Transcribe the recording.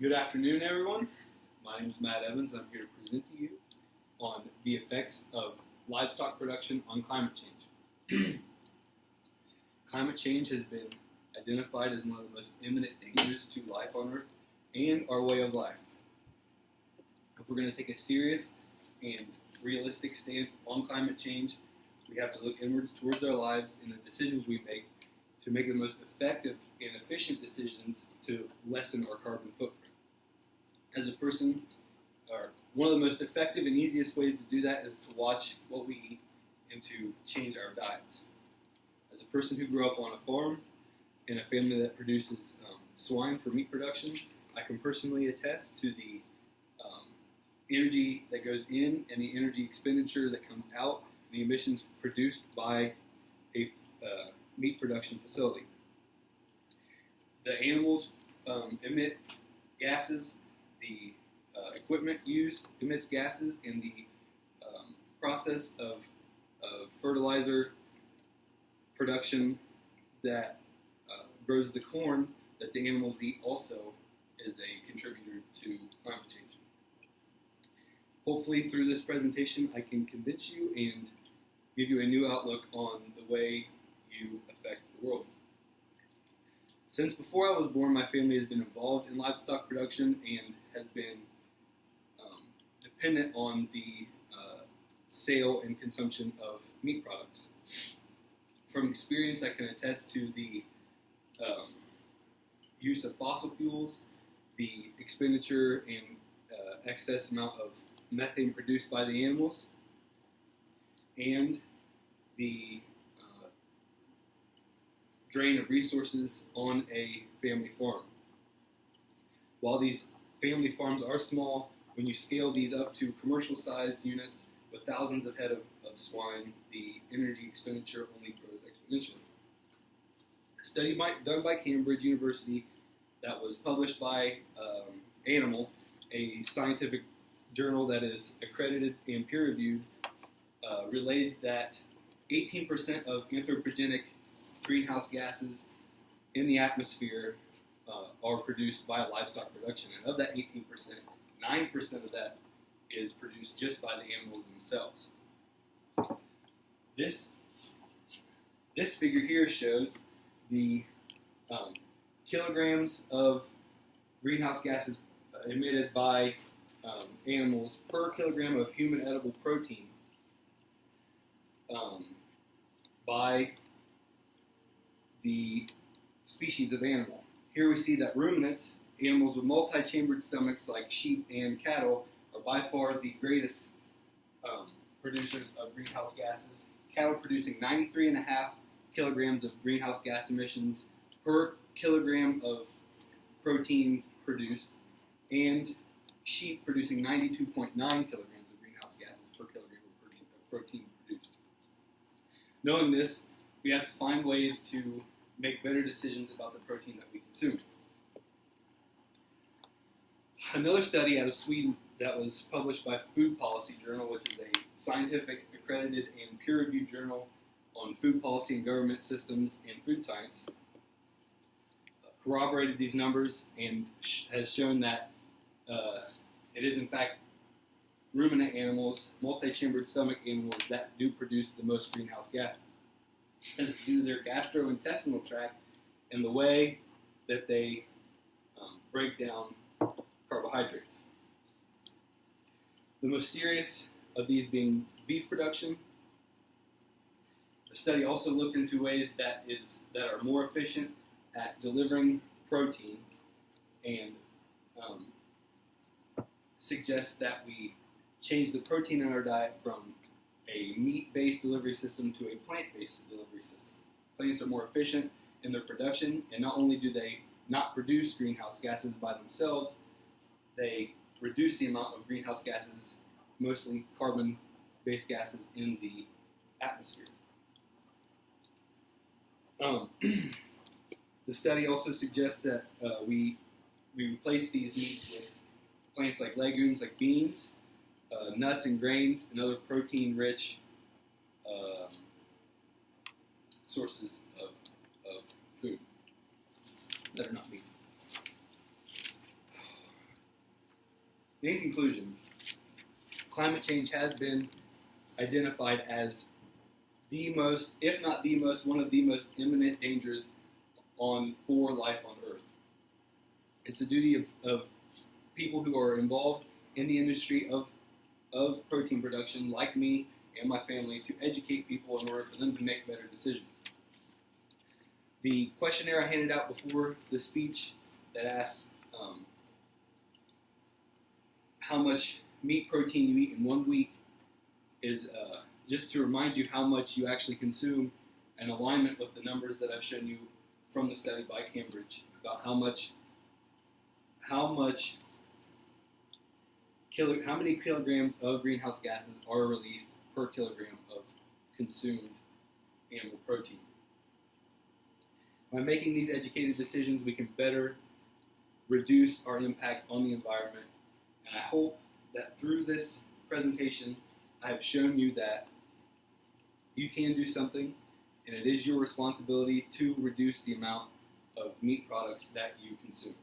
Good afternoon, everyone. My name is Matt Evans, and I'm here to present to you on the effects of livestock production on climate change. Climate change has been identified as one of the most imminent dangers to life on Earth and our way of life. If we're going to take a serious and realistic stance on climate change, we have to look inwards towards our lives and the decisions we make to make the most effective and efficient decisions to lessen our carbon footprint. As a person, one of the most effective and easiest ways to do that is to watch what we eat and to change our diets. As a person who grew up on a farm in a family that produces swine for meat production, I can personally attest to the energy that goes in and the energy expenditure that comes out, the emissions produced by a meat production facility. The animals emit gases, the equipment used emits gases, and the process of fertilizer production that grows the corn that the animals eat also is a contributor to climate change. Hopefully through this presentation I can convince you and give you a new outlook on the way you affect the world. Since before I was born, my family has been involved in livestock production and has been dependent on the sale and consumption of meat products. From experience, I can attest to the use of fossil fuels, the expenditure and excess amount of methane produced by the animals, and the drain of resources on a family farm. While these family farms are small, when you scale these up to commercial-sized units with thousands of head of swine, the energy expenditure only grows exponentially. A study done by Cambridge University that was published by Animal, a scientific journal that is accredited and peer-reviewed, related that 18% of anthropogenic greenhouse gases in the atmosphere are produced by livestock production. And of that 18%, 9% of that is produced just by the animals themselves. This figure here shows the kilograms of greenhouse gases emitted by animals per kilogram of human edible protein by the species of animal. Here we see that ruminants, animals with multi-chambered stomachs like sheep and cattle, are by far the greatest producers of greenhouse gases. Cattle producing 93.5 kilograms of greenhouse gas emissions per kilogram of protein produced, and sheep producing 92.9 kilograms of greenhouse gases per kilogram of protein produced. Knowing this, we have to find ways to make better decisions about the protein that we consume. Another study out of Sweden that was published by Food Policy Journal, which is a scientific, accredited, and peer-reviewed journal on food policy and government systems and food science, corroborated these numbers and has shown that it is in fact ruminant animals, multi-chambered stomach animals, that do produce the most greenhouse gases. This is due to their gastrointestinal tract and the way that they break down carbohydrates. The most serious of these being beef production. The study also looked into ways that are more efficient at delivering protein and suggests that we change the protein in our diet from a meat-based delivery system to a plant-based delivery system. Plants are more efficient in their production, and not only do they not produce greenhouse gases by themselves, they reduce the amount of greenhouse gases, mostly carbon-based gases, in the atmosphere. The study also suggests that we replace these meats with plants like legumes, like beans, nuts and grains, and other protein-rich sources of food that are not meat. In conclusion, climate change has been identified as the most, if not the most, one of the most imminent dangers for life on Earth. It's the duty of people who are involved in the industry of protein production, like me and my family, to educate people in order for them to make better decisions. The questionnaire I handed out before the speech that asks how much meat protein you eat in 1 week is just to remind you how much you actually consume, in alignment with the numbers that I've shown you from the study by Cambridge about how many kilograms of greenhouse gases are released per kilogram of consumed animal protein. By making these educated decisions, we can better reduce our impact on the environment. And I hope that through this presentation, I have shown you that you can do something, and it is your responsibility to reduce the amount of meat products that you consume.